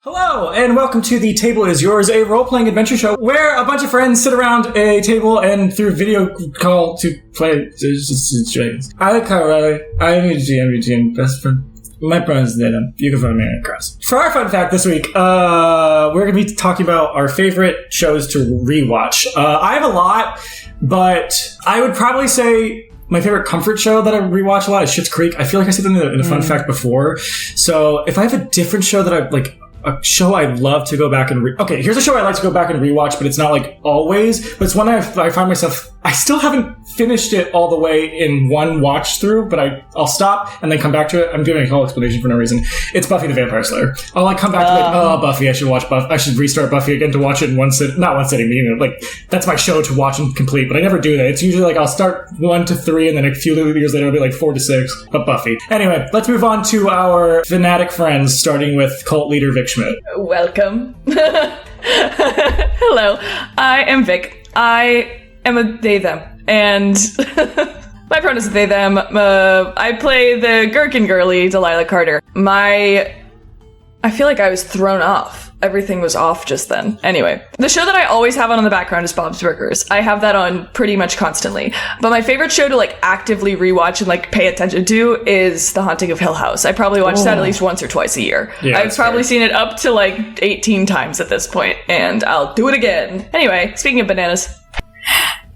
Hello, and welcome to The Table Is Yours, a role-playing adventure show where a bunch of friends sit around a table and through video call to play dragons. I like Kyle Riley. I'm your GM, best friend. My pronouns is Nana. You can find me on Cross. For our fun fact this week, we're going to be talking about our favorite shows to rewatch. I have a lot, but I would probably say my favorite comfort show that I rewatch a lot is Schitt's Creek. I feel like I said that in a fun fact before. So if I have a different show that I like, a show I'd love to go back and okay, here's a show I like to go back and rewatch, but it's not like always, but it's one I find myself, I still haven't finished it all the way in one watch through, but I'll stop and then come back to it. I'm doing a whole explanation for no reason. It's Buffy the Vampire Slayer. I'll like come back to Buffy, I should watch Buffy. I should restart Buffy again to watch it in not one sitting, you know, like that's my show to watch and complete, but I never do that. It's usually like I'll start 1 to 3 and then a few years later it'll be like 4 to 6, but Buffy. Anyway, let's move on to our fanatic friends, starting with cult leader Vic Schmidt. Welcome. Hello, I am Vic. I am a they, them, and my pronouns are they, them. I play the gherkin girly, Delilah Carter. I feel like I was thrown off. Everything was off just then. Anyway, the show that I always have on in the background is Bob's Burgers. I have that on pretty much constantly. But my favorite show to like actively rewatch and like pay attention to is The Haunting of Hill House. I probably watch that at least once or twice a year. Yeah, I've probably seen it up to like 18 times at this point, and I'll do it again. Anyway, speaking of bananas.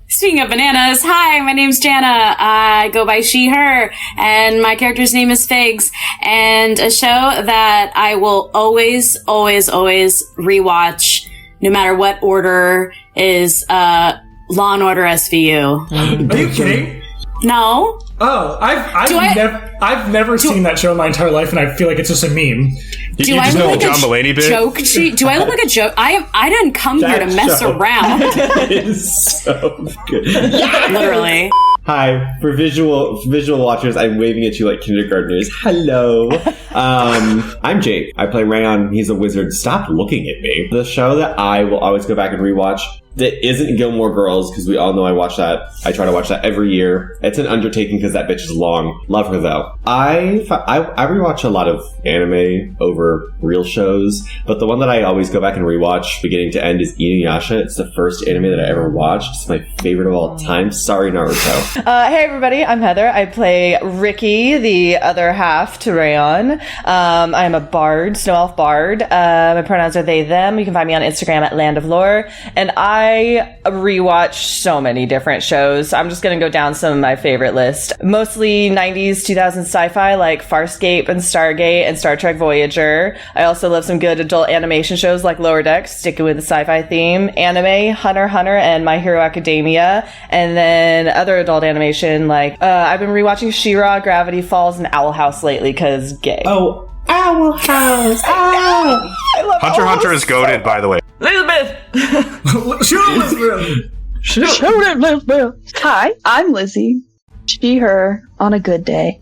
Speaking of bananas, hi, my name's Jana. I go by she, her, and my character's name is Figs. And a show that I will always rewatch, no matter what order, is Law and Order SVU. Are you kidding? No. Oh, I've never seen that show in my entire life, and I feel like it's just a meme. You just know John Mulaney bit? Joke? Do I look like a joke? I didn't come here to mess around. It is so good. Literally. Hi, for visual watchers, I'm waving at you like kindergartners. Hello. I'm Jake. I play Rayon. He's a wizard. Stop looking at me. The show that I will always go back and rewatch that isn't Gilmore Girls, because we all know I watch that. I try to watch that every year. It's an undertaking because that bitch is long. Love her though. I rewatch a lot of anime over real shows, but the one that I always go back and rewatch beginning to end is Inuyasha. It's the first anime that I ever watched. It's my favorite of all time. Sorry, Naruto. Hey everybody, I'm Heather. I play Ricky, the other half to Rayon. I'm a bard, snow elf bard. My pronouns are they, them. You can find me on Instagram at Land of Lore. And I rewatch so many different shows. I'm just going to go down some of my favorite list. Mostly 90s, 2000s sci-fi like Farscape and Stargate and Star Trek Voyager. I also love some good adult animation shows like Lower Decks, sticking with the sci-fi theme. Anime, Hunter x Hunter and My Hero Academia. And then other adult animation like I've been rewatching She-Ra, Gravity Falls, and Owl House lately because gay. Oh, Owl House! I love Hunter x Hunter is goated, by the way. Elizabeth! Shoot Elizabeth! Hi, I'm Lizzie. She, her, on a good day.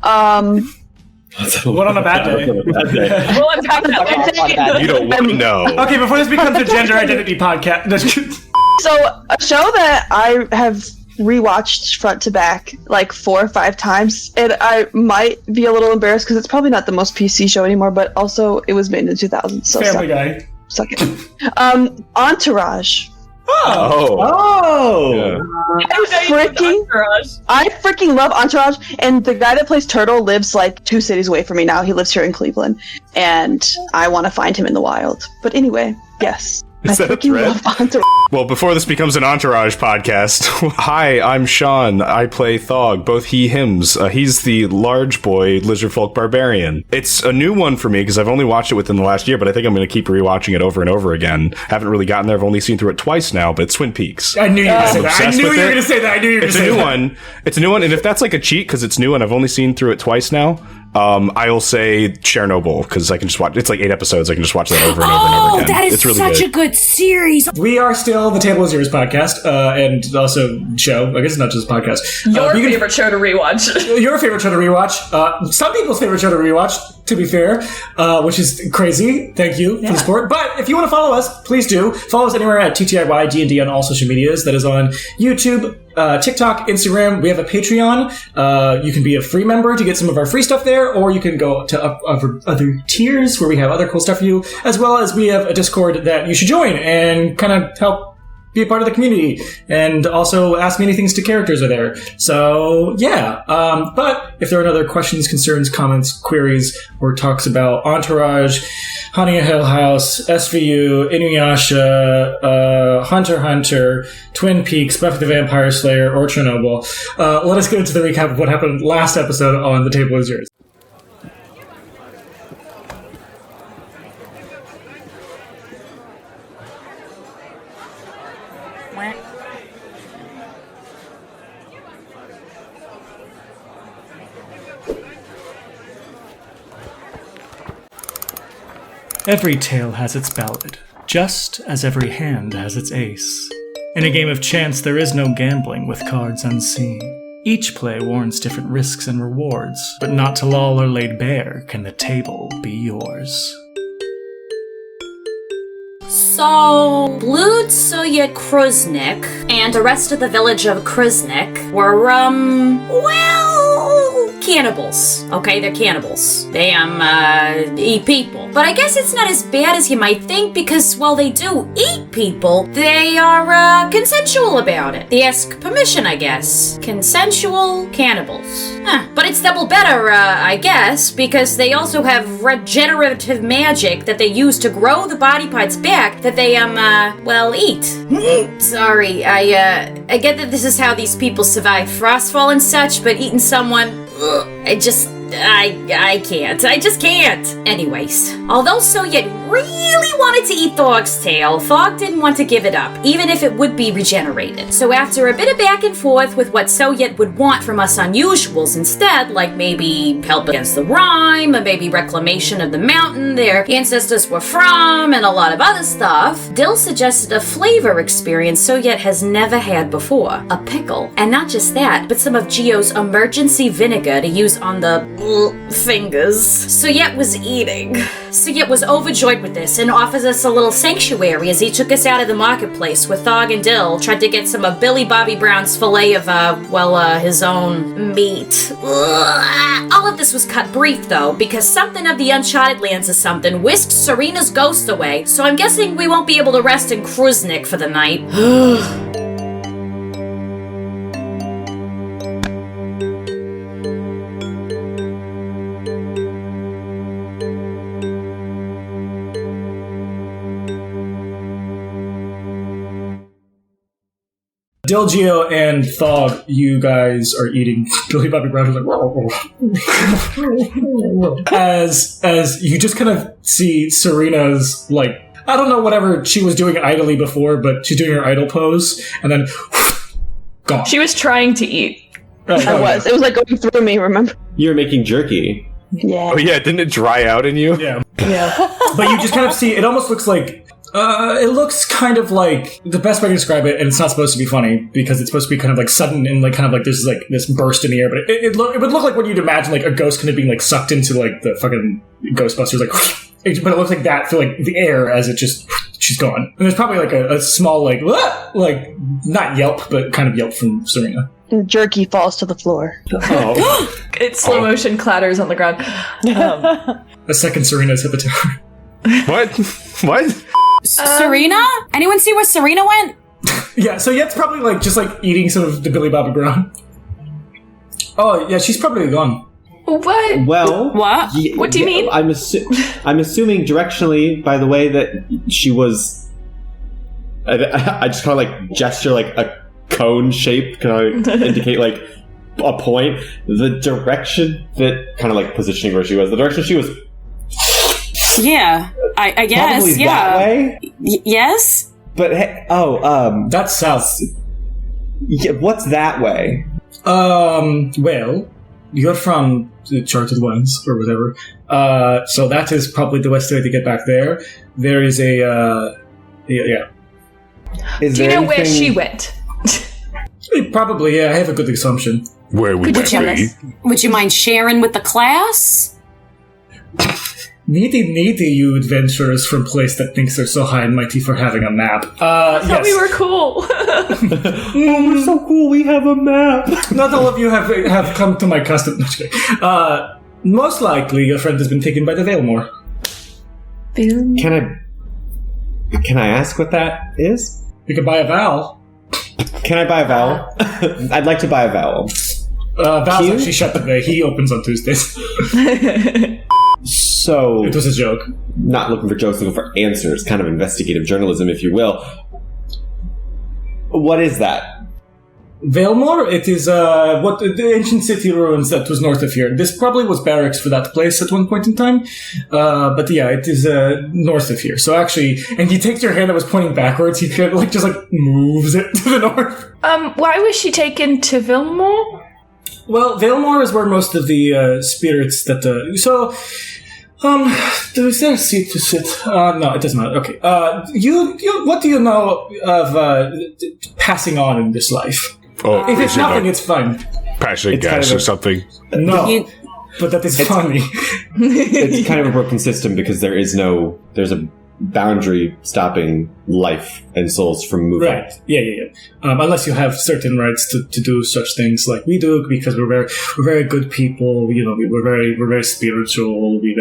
What on a bad day? Well, I'm talking about that. You don't want to know. Okay, before this becomes a gender identity podcast. So, a show that I have rewatched front to back like 4 or 5 times, and I might be a little embarrassed because it's probably not the most PC show anymore, but also it was made in the 2000s. So Family Guy. Suck it. Entourage. Oh! Yeah. I freaking love Entourage, and the guy that plays Turtle lives like 2 cities away from me now. He lives here in Cleveland, and I want to find him in the wild. But anyway, yes. Is that a thread? Love Entourage. Well, before this becomes an Entourage podcast, hi, I'm Sean. I play Thog, both he, hims. He's the large boy lizardfolk barbarian. It's a new one for me because I've only watched it within the last year, but I think I'm going to keep rewatching it over and over again. Haven't really gotten there. I've only seen through it twice now, but it's Twin Peaks. I knew you were going to say that. I knew you were going to say that. It's a new one. It's a new one, and if that's like a cheat because it's new and I've only seen through it twice now, I'll say Chernobyl because I can just watch. It's like 8 episodes. I can just watch that over and over and over again. That is it's really such good. a good series. We are still The Table Is Yours podcast, and also show. I guess it's not just a podcast. Your favorite show to rewatch. Your favorite show to rewatch. Some people's favorite show to rewatch. to be fair, which is crazy. Thank you for the support. But if you want to follow us, please do. Follow us anywhere at TTIY D&D on all social medias. That is on YouTube, TikTok, Instagram. We have a Patreon. You can be a free member to get some of our free stuff there, or you can go to other tiers where we have other cool stuff for you, as well as we have a Discord that you should join and kind of help be a part of the community, and also ask me anything to characters are there. So, yeah. But if there are other questions, concerns, comments, queries, or talks about Entourage, Haunting a Hill House, SVU, Inuyasha, Hunter x Hunter, Twin Peaks, Buffy the Vampire Slayer, or Chernobyl, let us get into the recap of what happened last episode on The Table Is Yours. Every tale has its ballad, just as every hand has its ace. In a game of chance, there is no gambling with cards unseen. Each play warrants different risks and rewards, but not till all are laid bare can the table be yours. So, Blüd, Sojet, Crusnik, and the rest of the village of Crusnik were, cannibals. Okay, they're cannibals. They, eat people. But I guess it's not as bad as you might think, because while they do eat people, they are, consensual about it. They ask permission, I guess. Consensual cannibals. But it's double better, I guess, because they also have regenerative magic that they use to grow the body parts back that they, eat. Sorry, I get that this is how these people survive Frostfall and such, but eating someone, I can't. I just can't. Anyways, although Sojet really wanted to eat Thog's tail, Thog didn't want to give it up, even if it would be regenerated. So after a bit of back and forth with what Sojet would want from us unusuals instead, like maybe help against the rhyme, or maybe reclamation of the mountain their ancestors were from, and a lot of other stuff, Dill suggested a flavor experience Sojet has never had before. A pickle. And not just that, but some of Gio's emergency vinegar to use on the fingers. Sojet was eating. Sojet was overjoyed with this and offers us a little sanctuary as he took us out of the marketplace where Thog and Dill tried to get some of Billy Bobby Brown's fillet of, his own meat. All of this was cut brief though, because something of the Uncharted Lands or something whisked Serena's ghost away, so I'm guessing we won't be able to rest in Crusnik for the night. Dilgio and Thog, you guys are eating. Billy Bobby Brown is like, as you just kind of see Serena's, like, I don't know, whatever she was doing idly before, but she's doing her idle pose, and then gone. She was trying to eat. Right, I was. It was like going through me, remember? You were making jerky. Yeah. Oh yeah, didn't it dry out in you? Yeah. But you just kind of see, it almost looks like, it looks kind of like, the best way to describe it, and it's not supposed to be funny, because it's supposed to be kind of like sudden and like kind of like there's like this burst in the air, but it would look like what you'd imagine like a ghost kind of being like sucked into like the fucking Ghostbusters, like, but it looks like that through like the air as it just, she's gone. And there's probably like a small like not yelp, but kind of yelp from Serena. And jerky falls to the floor. Oh. It slow motion clatters on the ground. A second Serena's hit the tower. What? Serena? Anyone see where Serena went? Yeah, so it's probably like just like eating some of the Billy Bobby Brown. Oh yeah, she's probably gone. What? Well, What? What do you mean? I'm assuming directionally by the way that she was. I just kind of like gesture like a cone shape, kind of indicate like a point. The direction that kind of like positioning where she was. The direction she was. Yeah, I guess. Probably yeah. that way. Yes. But hey, That's south. yeah, what's that way? Well, you're from the Uncharted Lands or whatever. So that is probably the best way to get back there. There is a, yeah. Is Do you there know where anything- she went? Probably, yeah. I have a good assumption. Where we Would you mind sharing with the class? Needy, you adventurers from place that thinks they're so high and mighty for having a map. I thought we were cool. Oh, we're so cool. We have a map. Not all of you have come to my custom. No, just kidding. Most likely, your friend has been taken by the Valemore. Can I ask what that is? You can buy a vowel. Can I buy a vowel? I'd like to buy a vowel. Val's actually shut today. He opens on Tuesdays. So it was a joke. Not looking for jokes, looking for answers. Kind of investigative journalism, if you will. What is that? Valemore? It is what the ancient city ruins that was north of here. This probably was barracks for that place at one point in time. But yeah, it is north of here. So actually, and he takes your hand that was pointing backwards. He kind of just moves it to the north. Why was she taken to Valemore? Well, Valemore is where most of the spirits that is there a seat to sit? No, it doesn't matter. Okay. You what do you know of passing on in this life? Oh, if it's nothing, it's fun. Passing gas or something. No, but that is funny. It's kind of a broken system because there's a boundary stopping life and souls from moving. Right. Yeah. Unless you have certain rights to do such things like we do, because we're very good people. We're very spiritual. We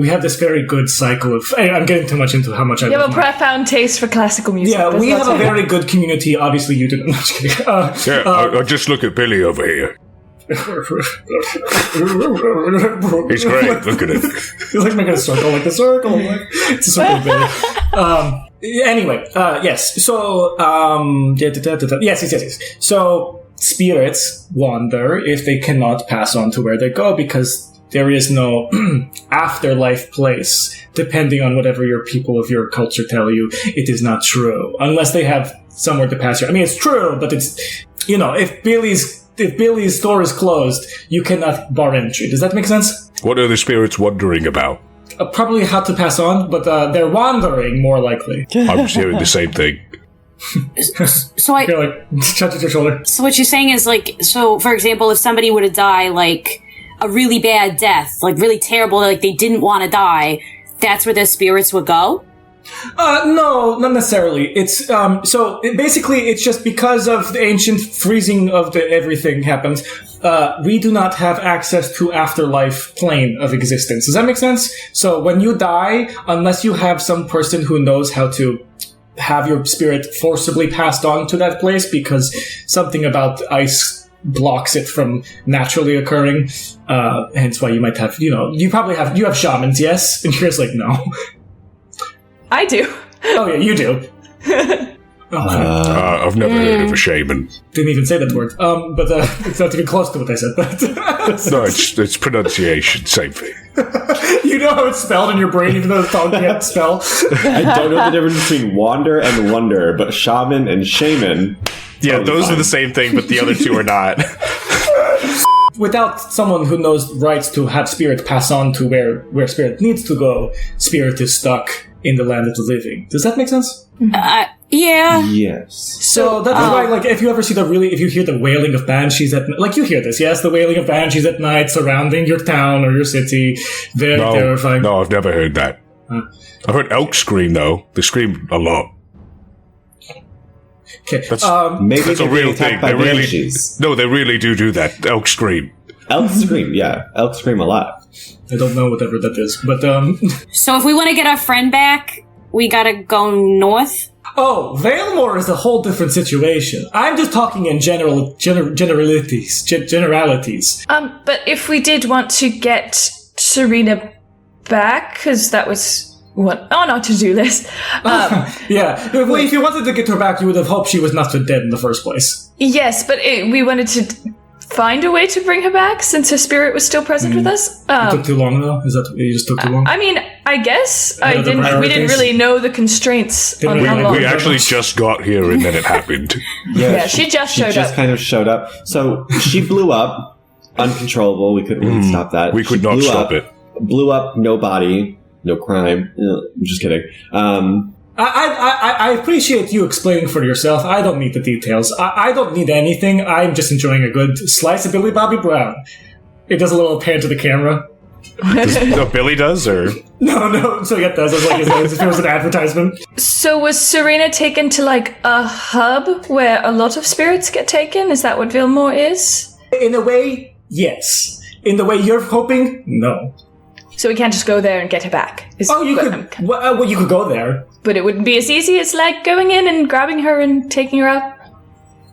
have this very good cycle of. I'm getting too much into how much I. You have a profound taste for classical music. Yeah, we have a very good community. Obviously, you didn't. I just look at Billy over here. He's great. Look at him. He's making a circle, like a circle. It's a circle, baby. Anyway, yes. So, yes. So, spirits wander if they cannot pass on to where they go because there is no afterlife place. Depending on whatever your people of your culture tell you, it is not true unless they have somewhere to pass. I mean, it's true, but it's if Billy's store is closed, you cannot bar entry. Does that make sense? What are the spirits wondering about? Probably how to pass on, but they're wandering more likely. I'm hearing the same thing. So I You're touches your shoulder. So what you're saying is so for example, if somebody were to die a really bad death, really terrible, they didn't want to die, that's where their spirits would go? No, not necessarily. It's basically it's just because of the ancient freezing of everything happens. We do not have access to afterlife plane of existence. Does that make sense? So when you die, unless you have some person who knows how to have your spirit forcibly passed on to that place, because something about ice blocks it from naturally occurring. Hence why you might have, you have shamans, yes? And yours no. I do. Oh yeah, you do. I've never heard of a shaman. Didn't even say that word. But it's not even close to what I said. But no, it's pronunciation, same thing. You know how it's spelled in your brain, even though the tongue can't spell. I don't know the difference between wander and wonder, but shaman and shaman. Yeah, totally those fine. are the same thing, but the other two are not. Without someone who knows rights to have spirit pass on to where spirit needs to go, spirit is stuck in the land of the living. Does that make sense? Yeah. Yes. So that's why, if you ever see if you hear the wailing of banshees at night, you hear this, yes? The wailing of banshees at night surrounding your town or your city. Very terrifying. No, I've never heard that. I've heard elk scream, though. They scream a lot. Okay. Maybe That's a real thing. They They really do that. Elk scream. Elk scream, yeah. Elk scream a lot. I don't know whatever that is, but So if we want to get our friend back, we gotta go north? Oh, Valemore is a whole different situation. I'm just talking in generalities. But if we did want to get Serena back, because that was on our to-do list. Yeah, if you wanted to get her back, you would have hoped she was not so dead in the first place. Yes, but we wanted to find a way to bring her back since her spirit was still present with us. It took too long, though? Is that you just took too long? I mean, I guess What are the we didn't priorities? really know the constraints on how long. We actually just got here and then it happened. Yeah, she just showed just up. kind of showed up. So she blew up, uncontrollable. We couldn't really stop that. We could She not blew stop up, it. Blew up, no body, no crime. I'm just kidding. I appreciate you explaining for yourself. I don't need the details. I don't need anything. I'm just enjoying a good slice of Billy Bobby Brown. It does a little pan to the camera. Billy does, or? No, so it does. It's like as if it was an advertisement. So was Serena taken to like a hub where a lot of spirits get taken? Is that what Vilmore is? In a way, yes. In the way you're hoping, no. So we can't just go there and get her back. You could go there. But it wouldn't be as easy as like going in and grabbing her and taking her out.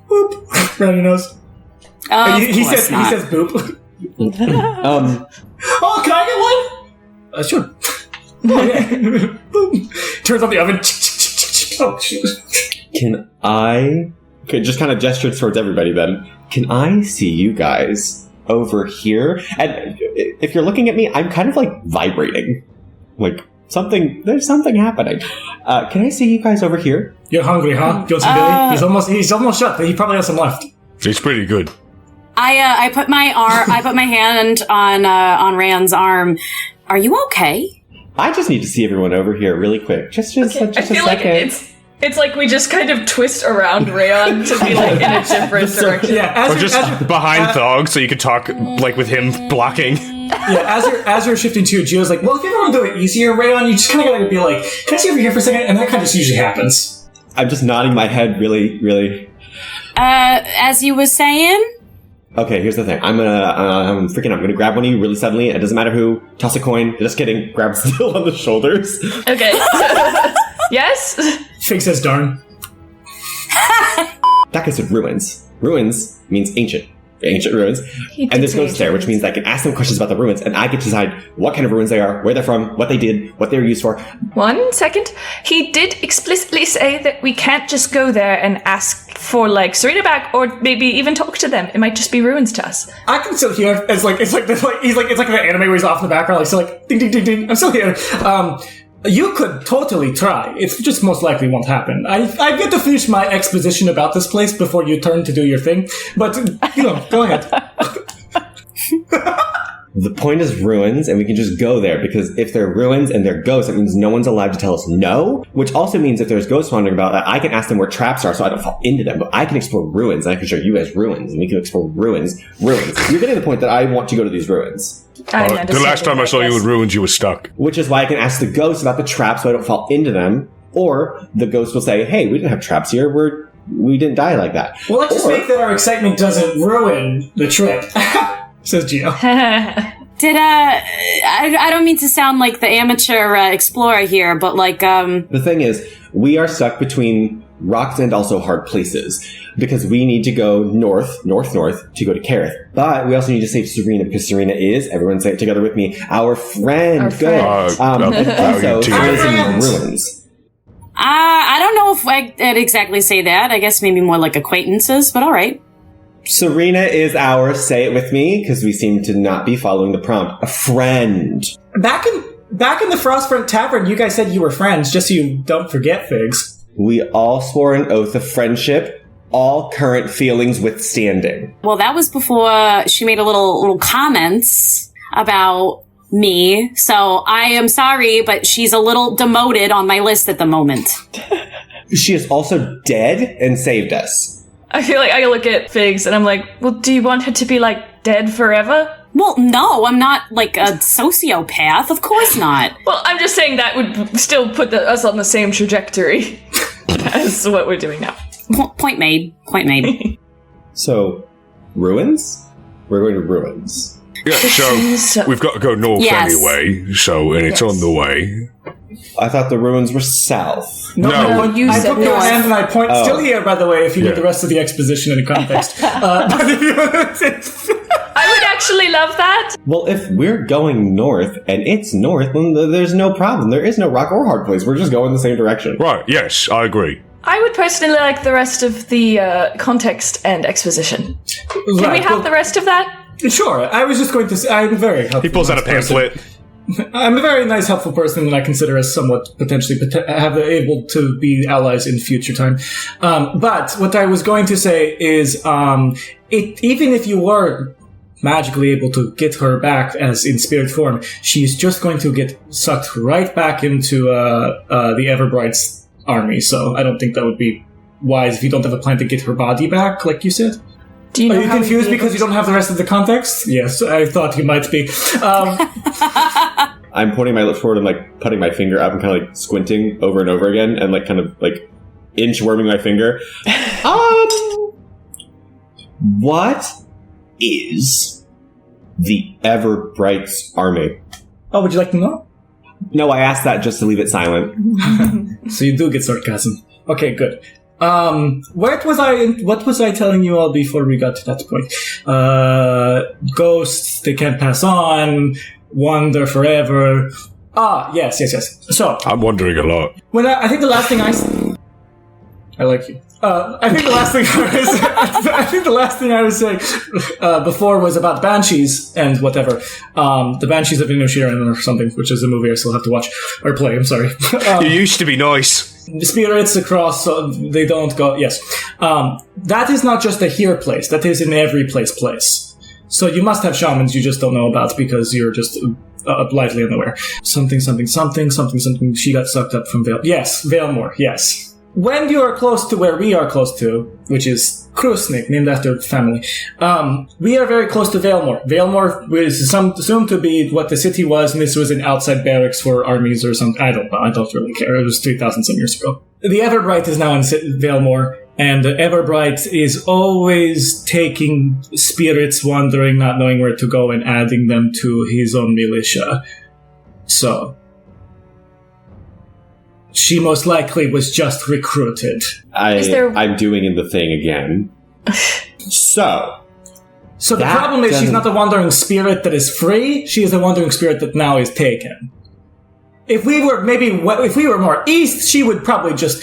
Boop. Right in your nose. He says boop. Oh, can I get one? Sure. Boom. Turns on the oven. Oh, shoot. Can I... Okay, just kind of gesture towards everybody then. Can I see you guys over here? And if you're looking at me, I'm kind of like vibrating. Like there's something happening. Can I see you guys over here? You're hungry, huh? You want some Billy? He's almost shut, but he probably has some left. It's pretty good. I put my hand on Rand's arm. Are you okay? I just need to see everyone over here really quick. Just a second. I feel like it's like we just kind of twist around Rayon to be like in a different direction. Yeah, or just behind Thog, so you could talk like with him blocking. Yeah, as you're shifting to, Gio's like, well, if you ever want to do it easier, Rayon, you just kind of gotta be like, can I see over here for a second? And that kind of just usually happens. I'm just nodding my head really, really. As you were saying. Okay, here's the thing. I'm gonna grab one of you really suddenly. It doesn't matter who. Toss a coin. Just kidding. Grab Still on the shoulders. Okay. Yes? Fig says darn. That goes to ruins. Ruins means ancient ruins. And there's ghosts there, which means I can ask them questions about the ruins, and I get to decide what kind of ruins they are, where they're from, what they did, what they were used for. 1 second. He did explicitly say that we can't just go there and ask for like Serena back, or maybe even talk to them. It might just be ruins to us. I can still hear. It's like the anime where he's off in the background, like so, like ding ding ding ding. I'm still here. You could totally try. It just most likely won't happen. I get to finish my exposition about this place before you turn to do your thing. But, go ahead. The point is ruins, and we can just go there, because if they're ruins and they're ghosts, it means no one's allowed to tell us no, which also means if there's ghosts wandering about, I can ask them where traps are so I don't fall into them, but I can explore ruins, and I can show you guys ruins, and we can explore ruins. You're getting the point that I want to go to these ruins. The last time I saw you in ruins, you were stuck. Which is why I can ask the ghosts about the traps so I don't fall into them, or the ghost will say, hey, we didn't have traps here, we didn't die like that. Well, let's just make that our excitement doesn't ruin the trip, says Gio. I don't mean to sound like the amateur explorer here, but like, The thing is, we are stuck between rocks and also hard places, because we need to go north to go to Kareth. But we also need to save Serena, because Serena is, everyone say it together with me, our friend. Good. And also, she is in ruins. I don't know if I'd exactly say that. I guess maybe more like acquaintances, but all right. Serena is our, say it with me, because we seem to not be following the prompt, a friend. Back in the Frostfront Tavern, you guys said you were friends, just so you don't forget, Figs. We all swore an oath of friendship, all current feelings withstanding. Well, that was before she made a little comments about me, so I am sorry, but she's a little demoted on my list at the moment. She is also dead and saved us. I feel like I look at Figs and I'm like, well, do you want her to be like dead forever? Well, no, I'm not like a sociopath. Of course not. Well, I'm just saying that would still put us on the same trajectory as what we're doing now. Point made. So, ruins? We're going to ruins. Yeah, so we've got to go north anyway, and it's on the way. I thought the ruins were south. No. I took your hand and I point. Oh. Still here, by the way, if you need the rest of the exposition in context. I would actually love that. Well, if we're going north and it's north, then there's no problem. There is no rock or hard place. We're just going the same direction. Right, yes, I agree. I would personally like the rest of the context and exposition. Can we have the rest of that? Sure. I was just going to say, I'm very helpful. He pulls out a pamphlet. I'm a very nice, helpful person that I consider as somewhat potentially able to be allies in future time. But what I was going to say is, even if you were magically able to get her back as in spirit form, she's just going to get sucked right back into the Everbright's army. So I don't think that would be wise if you don't have a plan to get her body back, like you said. Do you know Are you how confused we- because you don't have the rest of the context? Yes, I thought you might be. I'm pointing my lips forward and like putting my finger up and kind of like squinting over and over again and like kind of like inchworming my finger. What is the Everbright's army? Oh, would you like to know? No, I asked that just to leave it silent. So you do get sarcasm. Okay, good. What was I telling you all before we got to that point? Ghosts, they can't pass on, wander forever. Yes. So, I'm wondering a lot. I think the last thing I like you. I think the last thing I was saying before was about banshees and whatever. The Banshees of Inisherin or something, which is a movie I still have to watch or play. I'm sorry. You used to be nice. Spirits across, they don't go. Yes, that is not just a here place. That is in every place. So you must have shamans you just don't know about because you're just blithely unaware. Something. She got sucked up from Vale. Yes, Valemore. Yes. When you are close to where we are close to, which is Crusnik, named after the family, we are very close to Valemore. Valemore was assumed to be what the city was, and this was an outside barracks for armies or something. I don't know. I don't really care. It was 3,000 some years ago. The Everbright is now in Valemore, and the Everbright is always taking spirits wandering, not knowing where to go, and adding them to his own militia. So she most likely was just recruited. I'm doing in the thing again. So the problem is she's not the wandering spirit that is free. She is the wandering spirit that now is taken. If we were more east, she would probably just,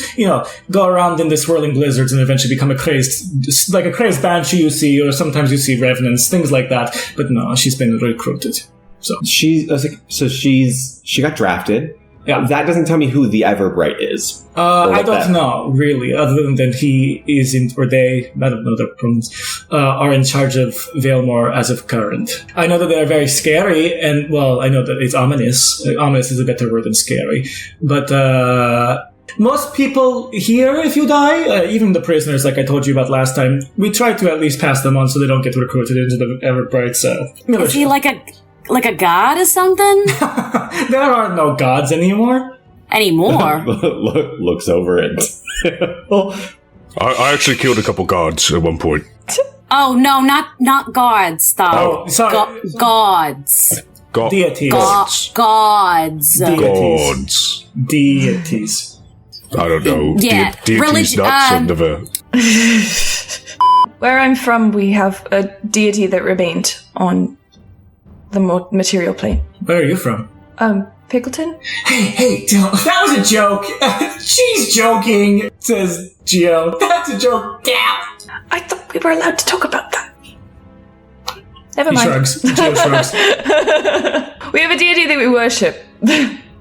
go around in the swirling blizzards and eventually become a crazed banshee you see, or sometimes you see revenants, things like that. But no, she's been recruited. So she got drafted. Yeah. That doesn't tell me who the Everbright is. I don't know, really, other than he is or they, I don't know their pronouns, are in charge of Valemore as of current. I know that they're very scary, and, well, I know that it's ominous. Ominous is a better word than scary. But, most people here, if you die, even the prisoners, like I told you about last time, we try to at least pass them on so they don't get recruited into the Everbright's militia. Is he like a god or something? There are no gods anymore. Looks over it. I actually killed a couple guards at one point. Oh no, not guards though. Oh, sorry. Gods. Deities. Gods. Deities. I don't know. Yeah. Deities nuts under the... Where I'm from, we have a deity that remained on the material plane. Where are you from? Pickleton? Hey, that was a joke. She's joking, says Gio. That's a joke. Damn. I thought we were allowed to talk about that. Never He mind. shrugs. Gio shrugs. We have a deity that we worship.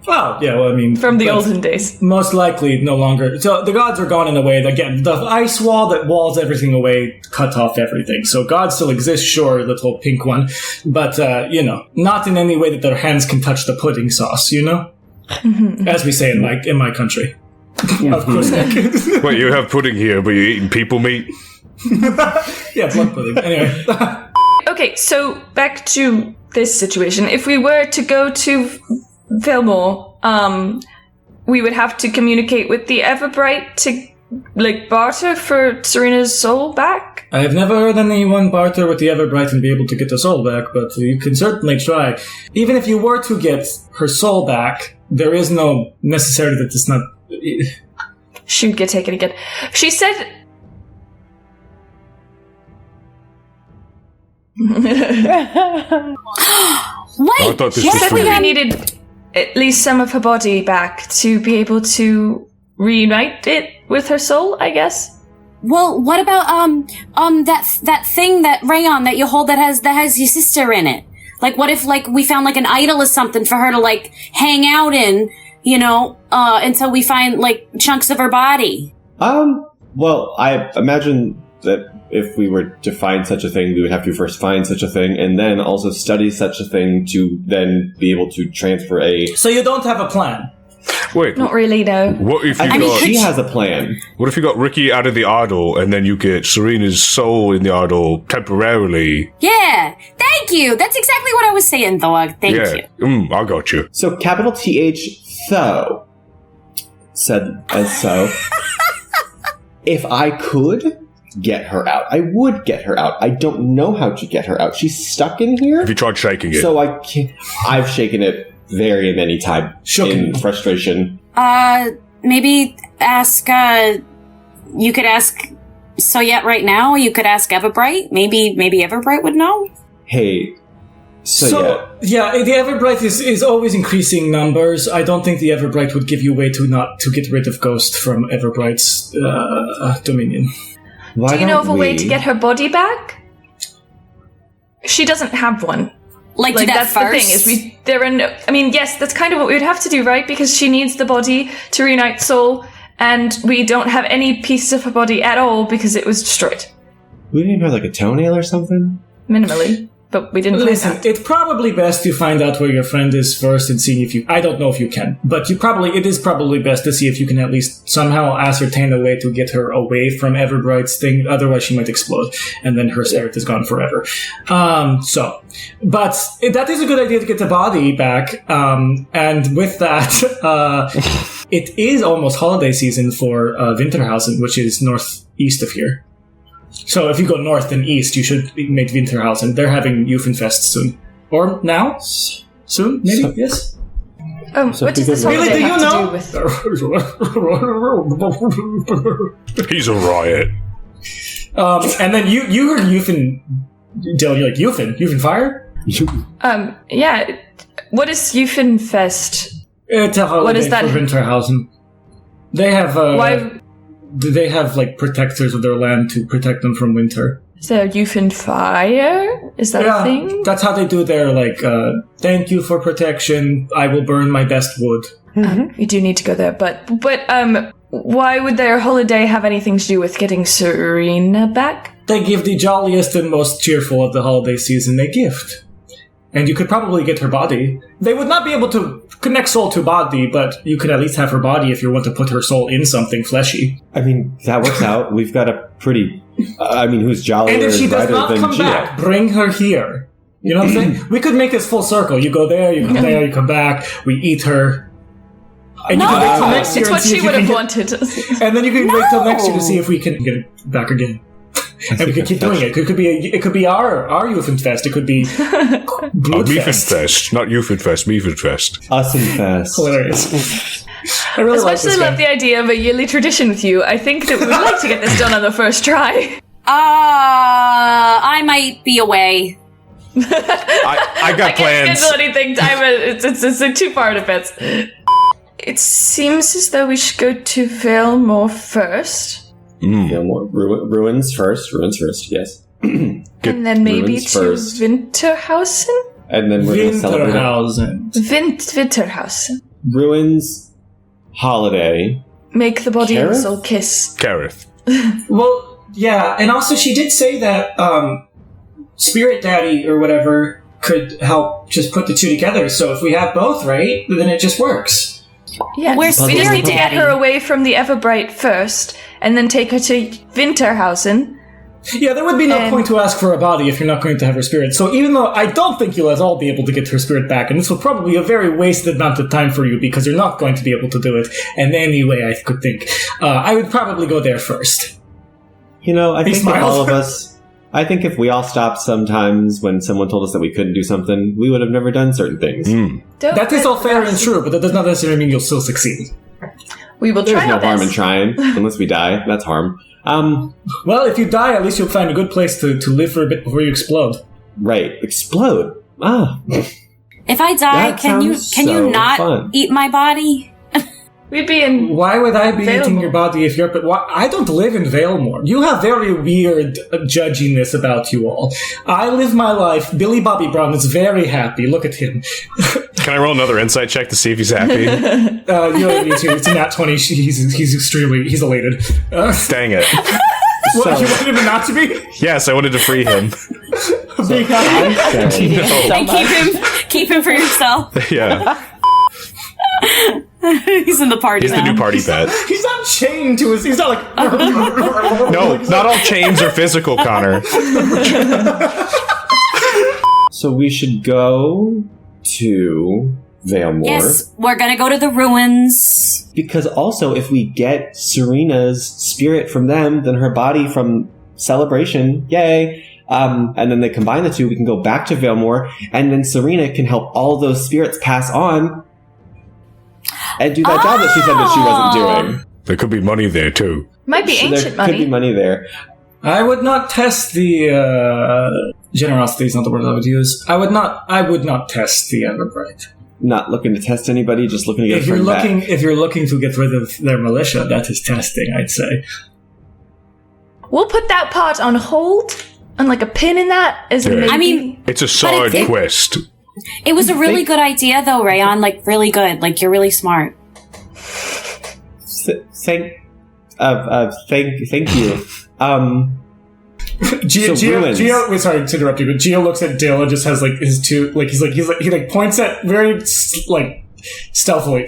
Oh, yeah, well, I mean... From the but olden days. Most likely no longer. So the gods are gone in a way. Again, the ice wall that walls everything away cut off everything. So gods still exist, sure, the little pink one. But, not in any way that their hands can touch the pudding sauce, As we say in my country. Of course. Wait, you have pudding here, but you're eating people meat? Yeah, blood pudding. Anyway. Okay, so back to this situation. If we were to go to Valemore, we would have to communicate with the Everbright to, barter for Serena's soul back? I have never heard anyone barter with the Everbright and be able to get the soul back, but you can certainly try. Even if you were to get her soul back, there is no necessity that it's not... She would get taken again. She said... Wait, I thought this She was said for we you. needed at least some of her body back to be able to reunite it with her soul, I guess. well, what about that thing that Rayon that you hold that has your sister in it? Like, what if we found an idol or something for her to hang out in, until we find chunks of her body? Well, I imagine that if we were to find such a thing, we would have to first find such a thing and then also study such a thing to then be able to transfer a... So you don't have a plan? Wait, Not really, no. what if you I mean, got... she has a plan. What if you got Ricky out of the idol, and then you get Serena's soul in the idol temporarily? Yeah, thank you. That's exactly what I was saying, Thog. Thank you. I got you. So capital TH Tho said as so. If I could get her out, I would get her out. I don't know how to get her out. She's stuck in here. Have you tried shaking it? So I can't. I've shaken it very many times in frustration. Maybe ask, you could ask Sojet right now. You could ask Everbright. Maybe Everbright would know. Hey, so yeah, the Everbright is always increasing numbers. I don't think the Everbright would give you a way to get rid of Ghost from Everbright's dominion. Do you know of a way to get her body back? She doesn't have one. Like do that that's first? The thing is, there are no. I mean, yes, that's kind of what we would have to do, right? Because she needs the body to reunite soul, and we don't have any pieces of her body at all because it was destroyed. We didn't have like a toenail or something? Minimally. But we didn't Listen, find that. it's probably best to find out where your friend is first and see if you... I don't know if you can, but it is probably best to see if you can at least somehow ascertain a way to get her away from Everbright's thing, otherwise she might explode, and then her spirit is gone forever. But that is a good idea to get the body back, and with that, it is almost holiday season for Winterhausen, which is northeast of here. So if you go north and east, you should make Winterhausen. They're having Jugendfest soon. Or now? Soon? Maybe? Yes? What does this Really, holiday do you have know? to do with... He's a riot. And then you heard Eufen... Dylan, you're like, Eufen fire? Yeah. What is Jugendfest? It's a holiday What is that? for Winterhausen. They have... Why... They have, like, protectors of their land to protect them from winter. Is there Jugendfire? Is that a thing? That's how they do their, like, thank you for protection, I will burn my best wood. We do need to go there, but why would their holiday have anything to do with getting Serena back? They give the jolliest and most cheerful of the holiday season a gift. And you could probably get her body. They would not be able to connect soul to body, but you could at least have her body if you want to put her soul in something fleshy. I mean, that works out. We've got a pretty... who's jollier And if she does brighter not than come Gina? back, bring her here. You know what I'm saying? We could make this full circle. You go there, you come there, you come back, we eat her. And you can wait till next year It's and what see she if you would can have get- wanted. And then you can wait till next year to see if we can get it back again. And we could keep doing it. It could be our Jugendfest. It could be Blüdfest. Meefenfest. Not Jugendfest, Meefenfest. Ussenfest. Hilarious. I really As like much as this I love guy. the idea of a yearly tradition with you, I think that we would like to get this done on the first try. I might be away. I got I can't plans. schedule anything. It's too far in advance. It seems as though we should go to Valemore first. More ruins first, yes. And then maybe ruins to first. Winterhausen? And then we're going to celebrate it. Winterhausen. Winterhausen. Ruins, holiday. Make the body and the Kareth? soul kiss. Kareth. Well, yeah, and also she did say that Spirit Daddy or whatever could help just put the two together. So if we have both, right, then it just works. Yes. Where's We just Spirit need to get Daddy? her away from the Everbright first, and then take her to Winterhausen. Yeah, there would be no And- point to ask for a body if you're not going to have her spirit. So even though I don't think you'll at all be able to get her spirit back, and this will probably be a very wasted amount of time for you because you're not going to be able to do it in any way I could think, I would probably go there first. You know, I He think if smiles. all of us... I think if we all stopped sometimes when someone told us that we couldn't do something, we would have never done certain things. That is all fair and true, but that does not necessarily mean you'll still succeed. We will There's try no our harm in best. trying, unless we die. That's harm. Well, if you die, at least you'll find a good place to live for a bit before you explode. Right. Explode. Ah. If I die, That can you sounds you so not fun. eat my body? We'd be in. Why would I be eating Valemore. your body if you're... But why, I don't live in Valemore. You have very weird judginess about you all. I live my life. Billy Bobby Brown is very happy. Look at him. Can I roll another insight check to see if he's happy? You don't need to. It's a nat 20. He's elated. Dang it. What, you wanted him not to be? Yes, I wanted to free him. Be happy. And keep him for yourself. Yeah. He's in the party He's now. the new party pet. He's not chained to his. He's not like. No, not all chains are physical, Connor. So we should go to Valemore. Yes, we're gonna go to the ruins. Because also, if we get Serena's spirit from them, then her body from Celebration, yay! And then they combine the two, we can go back to Valemore, and then Serena can help all those spirits pass on and do that job that she said that she wasn't doing. There could be money there, too. Might be So ancient there could be money. money there. I would not test the generosity is not the word I would use. I would not test the Everbright. Not looking to test anybody, just looking to get a friend back. If you're looking to get rid of their militia, that is testing, I'd say. We'll put that part on hold and like a pin in that as Yeah. maybe. I mean, It's a side quest. it was a really good idea, though, Rayon. Like, really good. Like, you're really smart. Thank you. Gio, sorry to interrupt you, but Gio looks at Dale and just has like his two, like he points at very like stealthily,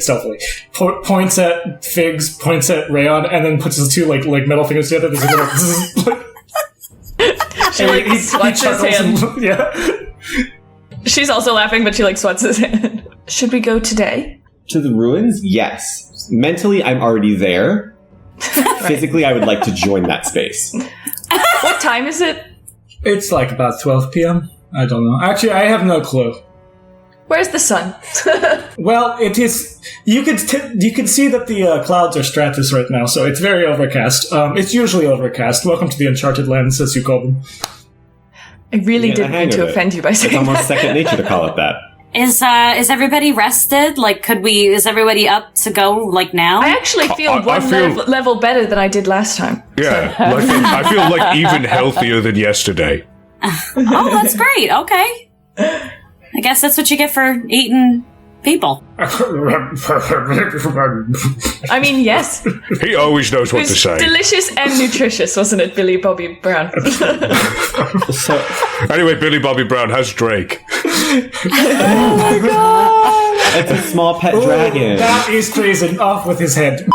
points at Figs, points at Rayon, and then puts his two like middle fingers together. There's a little, she like swats his hand. Yeah. She's also laughing, but she like swats his hand. Should we go today? To the ruins? Yes. Mentally, I'm already there. Physically, I would like to join that space. What time is it? It's like about 12 p.m. I don't know. Actually, I have no clue. Where's the sun? Well, it is. You could see that the clouds are stratus right now, so it's very overcast. It's usually overcast. Welcome to the Uncharted Lands, as you call them. I really Get the didn't hang mean to of it. offend you by It's saying almost that. second nature to call it that. Is everybody rested? Like, is everybody up to go, like, now? I actually feel I one feel- level better than I did last time. Yeah, like, I feel like even healthier than yesterday. Oh, that's great. Okay. I guess that's what you get for eating people. I mean, yes. It He always knows what to was say. delicious and nutritious, wasn't it, Billy Bobby Brown? So, Anyway, Billy Bobby Brown has Drake. it's a small pet dragon. That is treason. Off with his head.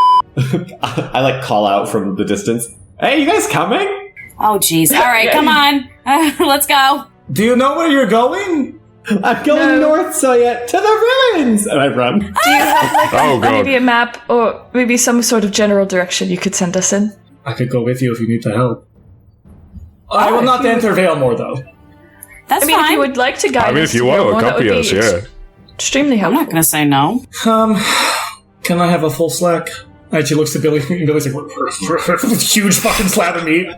I like call out from the distance. Hey, you guys coming? Oh, jeez. All right, come on. Let's go. Do you know where you're going? I'm going north, Sojet, to the ruins! And I run. Do you have like Oh, God. maybe a map or maybe some sort of general direction you could send us in? I could go with you if you need the help. I will not enter Valemore, though. That's I mean, fine. if you would like to guide us, I mean, if you to want to Valemore, that would accompany be us, yeah. extremely I'm helpful. not going to say no. Can I have a full slack? And she looks at Billy, and Billy's like, huge fucking slab of meat.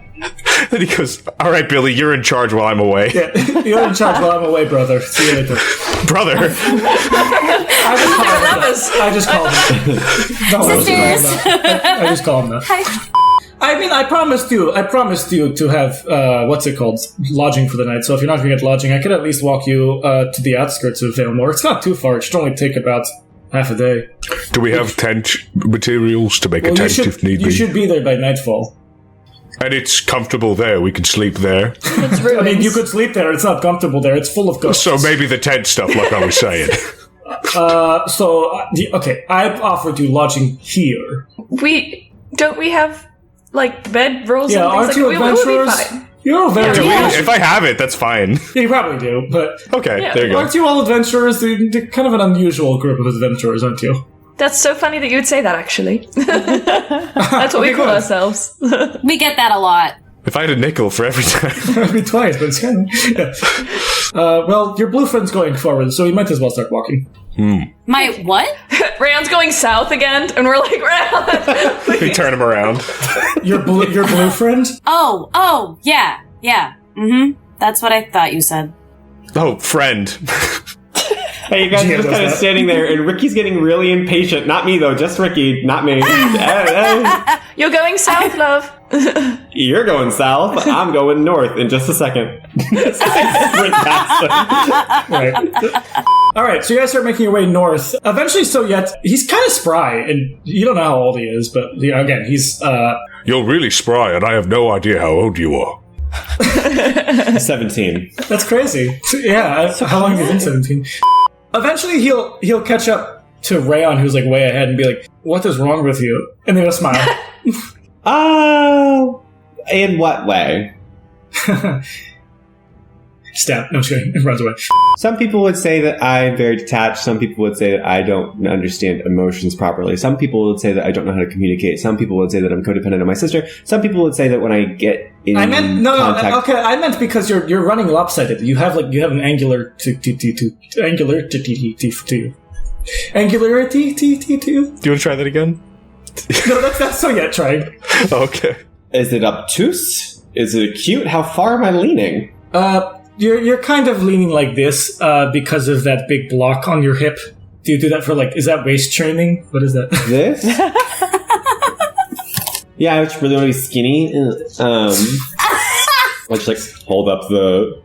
Then he goes, all right, Billy, you're in charge while I'm away. Yeah, you're in charge while I'm away, brother. See you later. Brother. I just call him that. Sisters. I just call him that. I mean, I promised you to have, what's it called? Lodging for the night. So if you're not going to get lodging, I could at least walk you to the outskirts of Valemore. It's not too far. It should only take about half a day. Do we have tent materials to make a tent if need you be? should be there by nightfall. And it's comfortable there. We can sleep there. It's I ruins. mean, you could sleep there. It's not comfortable there. It's full of ghosts. So maybe the tent stuff, like I was saying. Okay, I've offered you lodging here. we have like bed rolls Yeah, and aren't things you like we would be adventurers? fine. You're all very If I have it, that's fine. You probably do, but Okay, Yeah. there you go. aren't you all adventurers? They're kind of an unusual group of adventurers, aren't you? That's so funny that you would say that, actually. That's what we Okay, call good. ourselves. We get that a lot. If I had a nickel for every time. Maybe twice, but it's kind of... Yeah. Well, your blue friend's going forward, so you might as well start walking. My what? Rayon's going south again, and we're like, Rayon! They turn him around. Your blue friend? Oh, yeah. Mm-hmm. That's what I thought you said. Oh, friend. Hey, you guys Gia are just does kind of that. standing there, and Ricky's getting really impatient. Not me, though. Just Ricky. Not me. You're going south, love. You're going south. I'm going north in just a second. I sprint past them. Right. Alright, so you guys start making your way north. Eventually, he's kind of spry, and you don't know how old he is, but again, he's, You're really spry, and I have no idea how old you are. 17. that's crazy. Yeah, how long have you been 17? Eventually, he'll catch up to Rayon, who's like way ahead, and be like, "What is wrong with you?" And then he'll smile. Oh, in what way? Stab. No, I'm just kidding. It runs away. Some people would say that I'm very detached. Some people would say that I don't understand emotions properly. Some people would say that I don't know how to communicate. Some people would say that I'm codependent on my sister. Some people would say that when I get in contact... Okay, I meant because you're running lopsided. You have an angularity to you. Angularity to you. Do you want to try that again? No, that's Sojet trying. Okay. Is it obtuse? Is it acute? How far am I leaning? You're kind of leaning like this because of that big block on your hip. Do you do that for is that waist training? What is that? This? Yeah, I just really want to be skinny. I'll just hold up the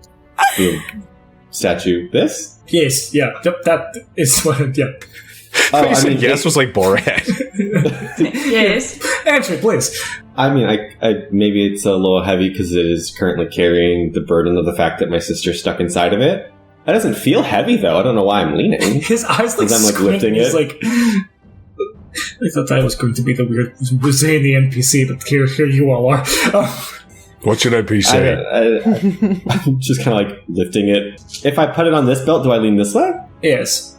statue. This? Yes, yeah. That is what, yeah. Oh, I mean, yes was like Borat. Yes. Answer it, please. I mean, I maybe it's a little heavy because it is currently carrying the burden of the fact that my sister's stuck inside of it. That doesn't feel heavy, though. I don't know why I'm leaning. His eyes I'm lifting it. He's I thought I was going to be the weird zany NPC, but here you all are. What should I be saying? I'm just kind of lifting it. If I put it on this belt, do I lean this way? Yes.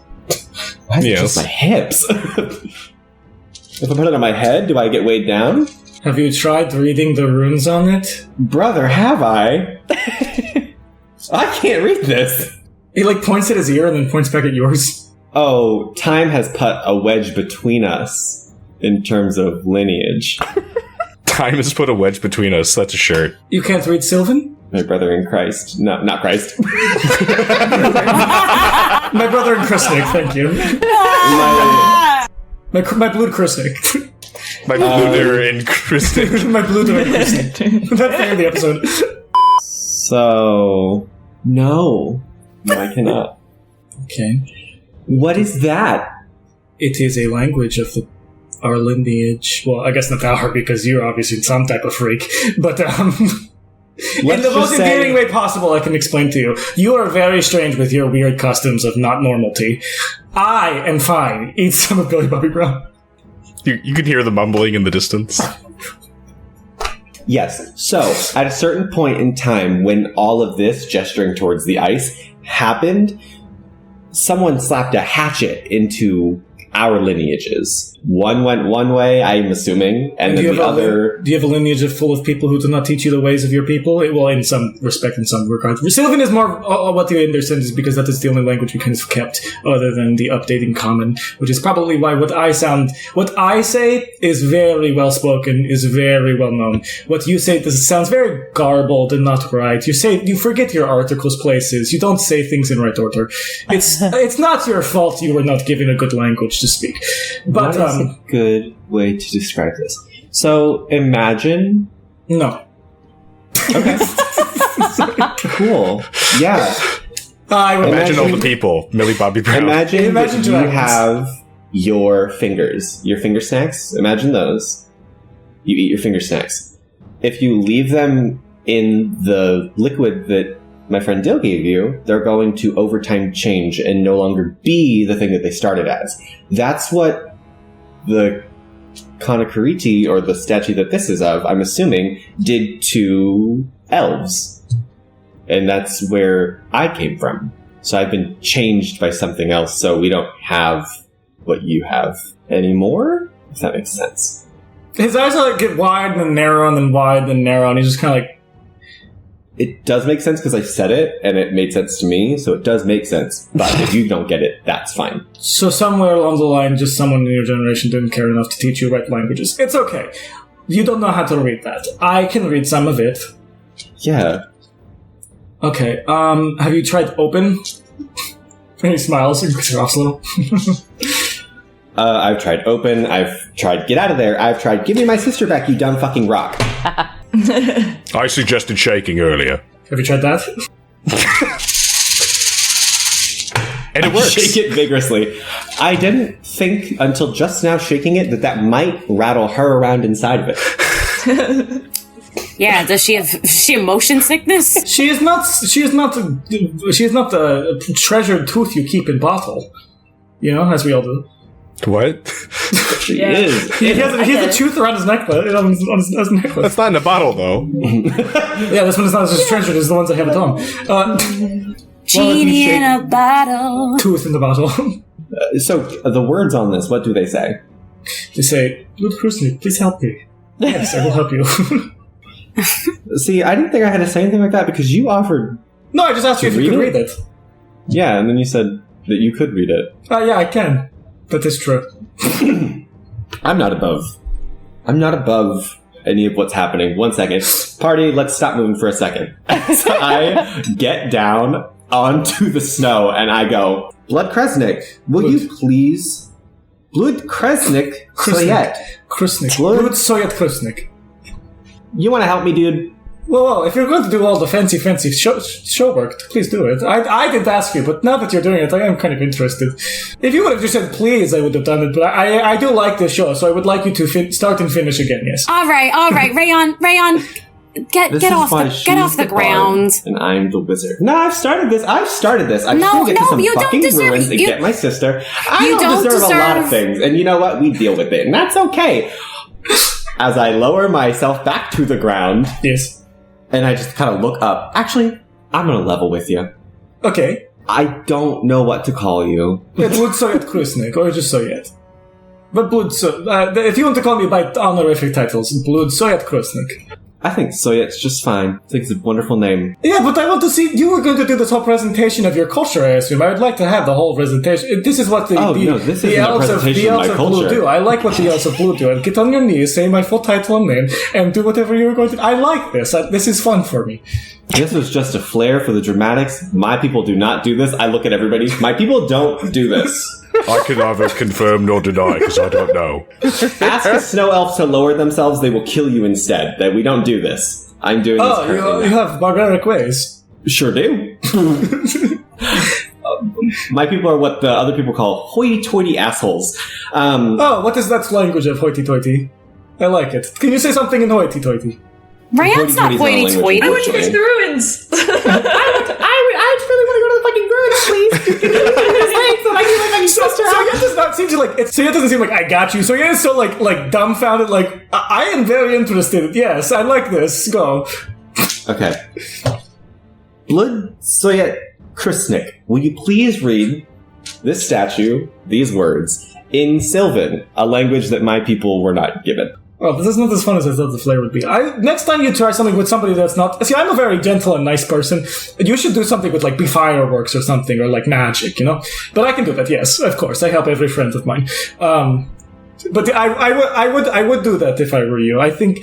Why is it just my hips? If I put it on my head, do I get weighed down? Have you tried reading the runes on it? Brother, have I? I can't read this. He points at his ear and then points back at yours. Oh, time has put a wedge between us in terms of lineage. Time has put a wedge between us. That's a shirt. You can't read Sylvan? My brother in Christ. No, not Christ. My brother in Crusnik, thank you. My Blüd Crusnik. My Blüd-er in Crusnik. My Blüd-er in Crusnik. That's the end of the episode. So... No, I cannot. Okay. What is that? It is a language of our lineage. Well, I guess not our, because you're obviously some type of freak. But, in the most endearing way possible, I can explain to you. You are very strange with your weird customs of not normality. I am fine. Eat some of Billy Bobby Brown. You can hear the mumbling in the distance. Yes. So, at a certain point in time, when all of this gesturing towards the ice happened, someone slapped a hatchet into our lineages. One went one way, I'm assuming, and then the other... Do you have a lineage full of people who do not teach you the ways of your people? Well, in some respect, in some regard. Sylvan is more what you understand is because that is the only language we kind of kept, other than the updating common, which is probably why what I say is very well spoken, is very well known. What you say sounds very garbled and not right. You forget your articles places. You don't say things in right order. It's not your fault you were not given a good language to speak. But what is a good way to describe this? So imagine. No. Okay. Cool. Yeah. Imagine all the people. Millie Bobby Brown. Imagine you have your fingers, your finger snacks. Imagine those. You eat your finger snacks. If you leave them in the liquid that my friend Dill gave you, they're going to over time change and no longer be the thing that they started as. That's what the Kanakariti, or the statue that this is of, I'm assuming, did to elves. And that's where I came from. So I've been changed by something else, so we don't have what you have anymore? If that makes sense. His eyes get wide and then narrow and then wide and then narrow, and he's just kind of It does make sense because I said it, and it made sense to me, so it does make sense. But if you don't get it, that's fine. So somewhere along the line, just someone in your generation didn't care enough to teach you right languages. It's okay. You don't know how to read that. I can read some of it. Yeah. Okay, have you tried open? And he smiles and coughs a little. I've tried open, I've tried get out of there, I've tried give me my sister back, you dumb fucking rock. I suggested shaking earlier. Have you tried that? And it works. Shake it vigorously. I didn't think until just now shaking it that might rattle her around inside of it. Yeah, does she have motion sickness? She is not a treasured tooth you keep in bottle. You know, as we all do. What? She Yeah. is. He has a tooth around his necklace. On his necklace. That's not in a bottle, though. Yeah, this one is not as treasured as the ones I have at home. Genie in a bottle. Tooth in the bottle. So, the words on this, what do they say? They say, Crusnik, please help me. Yes, I will help you. See, I didn't think I had to say anything like that because you offered... No, I just asked you if you could read it. Yeah, and then you said that you could read it. Yeah, I can. That is true. I'm not above any of what's happening. 1 second. Party, let's stop moving for a second. So I get down onto the snow and I go, Blood Crusnik, will you please... Blüd Crusnik, Sojet. Crusnik. Blüd- Blüd Sojet Crusnik. You want to help me, dude? Well, if you're going to do all the fancy show work, please do it. I didn't ask you, but now that you're doing it, I am kind of interested. If you would have just said please, I would have done it, but I do like this show, so I would like you to start and finish again, yes. All right, Rayon, get off the ground. And I'm the wizard. No, I've started this. I just want to get to some you don't fucking deserve ruins it. and You- get my sister. I you don't don't deserve a lot of deserve- things. And you know what? We deal with it. And that's okay. As I lower myself back to the ground, Yes. and I just kind of look up. Actually, I'm going to level with you. Okay. I don't know what to call you. Blüd Sojet Crusnik, or just Sojet. But if you want to call me by honorific titles, Blüd Sojet Crusnik. I think Soyet's just fine. I think it's a wonderful name. Yeah, but I want to see. You were going to do this whole presentation of your culture, I assume. I would like to have the whole presentation. This is what the this isn't a elves of presentation of my Blue culture. do. I like what the elves of Blue do. And get on your knees, say my full title and name, and do whatever you're going to. I like this. This is fun for me. This was just a flair for the dramatics. My people do not do this. I look at everybody. My people don't do this. I can neither confirm nor deny because I don't know. Ask a snow elf to lower themselves. They will kill you instead. That we don't do this. I'm doing this currently. Oh, you have barbaric ways. Sure do. My people are what the other people call hoity-toity assholes. What is that language of hoity-toity? I like it. Can you say something in hoity-toity? Rayon's not Hoity-toity's not a hoity-toity. I want to get to the ruins. I really want to go to the fucking ruins, please. So Soyet does not seem to Soyet doesn't seem like I got you. Soyet is so like dumbfounded. Like I am very interested. Yes, I like this. Go. Okay. Blüd Sojet Crusnik, will you please read this statue, these words, in Sylvan, a language that my people were not given? Well, this is not as fun as I thought the flair would be. Next time you try something with somebody that's not... See, I'm a very gentle and nice person. You should do something with, be fireworks or something, or, magic, you know? But I can do that, yes, of course. I help every friend of mine. But I would do that if I were you. I think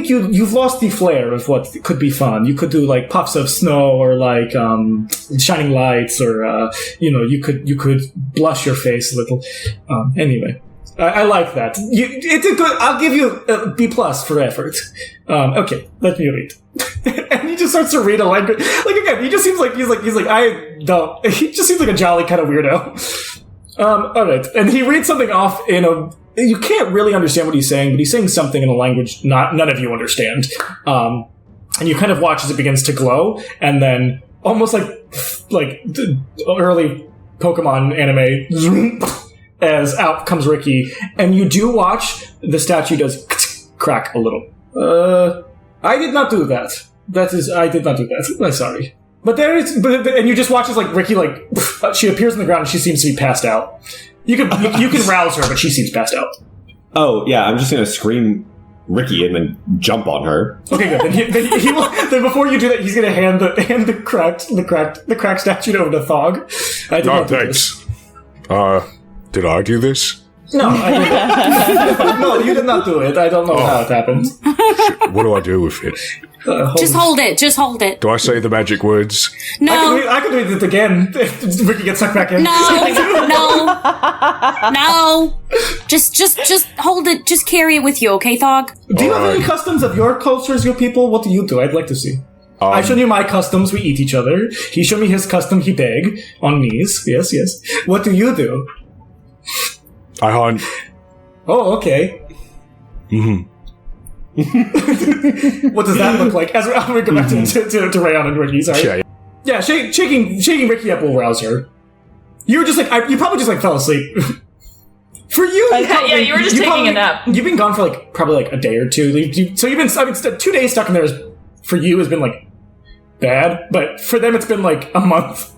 you've lost the flair of what could be fun. You could do, puffs of snow, or, shining lights, or, you could blush your face a little. Anyway. I like that. It's a good. I'll give you a B+ for effort. Okay, let me read. And he just starts to read a language. Again, he just seems like he's like I don't. He just seems like a jolly kind of weirdo. All right, and he reads something off in a. You can't really understand what he's saying, but he's saying something in a language none of you understand. And you kind of watch as it begins to glow, and then almost like the early Pokemon anime. As out comes Ricky, and you do watch the statue does crack a little. I did not do that. I did not do that. I'm sorry. But and you just watch as Ricky she appears on the ground and she seems to be passed out. You can rouse her, but she seems passed out. Oh yeah, I'm just gonna scream Ricky and then jump on her. Okay, good. Then before you do that, he's gonna hand the cracked statue over to Thog. I did not do thanks. this. Did I do this? No, I didn't. No, you did not do it. I don't know how it happened. What do I do with it? Just hold it. Just hold it. Do I say the magic words? No. I could read it again if Ricky gets sucked back in. No. Just hold it. Just carry it with you, okay, Thog? Do you have any customs of your cultures, your people? What do you do? I'd like to see. I show you my customs. We eat each other. He showed me his custom. He beg on knees. Yes. What do you do? I hunt. Oh, okay. Mm-hmm. What does that look like? As we go back to Rayon and Ricky, sorry. Yeah, shaking Ricky up will rouse her. You were just you probably just fell asleep. For you, Yeah, you were just taking a nap. You've been gone for probably a day or two. So you've been 2 days stuck in there. For you has been bad, but for them it's been a month.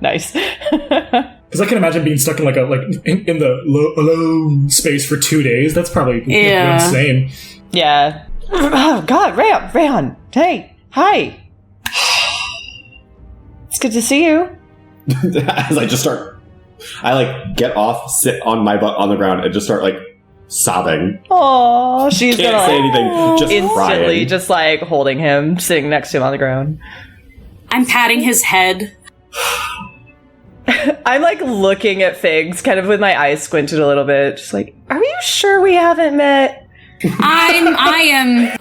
Nice. Because I can imagine being stuck in in the alone space for 2 days. That's probably insane. Yeah. Oh God, Rayon. Hey, hi. It's good to see you. As I just start, I get off, sit on my butt on the ground, and just start sobbing. Oh, she's Can't gonna say anything, just instantly, crying. just holding him, sitting next to him on the ground. I'm patting his head. I'm looking at Figs, kind of with my eyes squinted a little bit, just are you sure we haven't met? I am.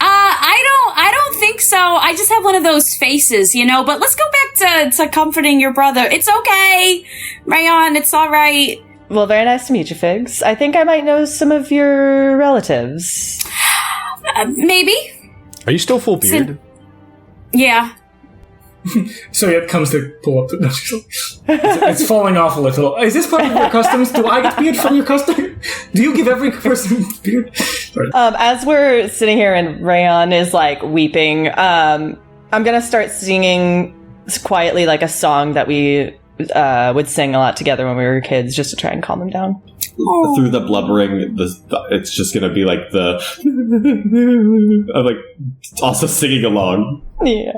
I don't think so. I just have one of those faces, but let's go back to comforting your brother. It's okay, Rayon, it's all right. Well, very nice to meet you, Figs. I think I might know some of your relatives. Maybe. Are you still full beard? Yeah. So it comes to pull up. It's falling off a little. Is this part of your customs? Do I get beard from your custom? Do you give every person beard? Sorry. As we're sitting here and Rayon is weeping, I'm gonna start singing quietly a song that we would sing a lot together when we were kids, just to try and calm him down. Through the blubbering, it's just gonna be I'm also singing along. Yeah.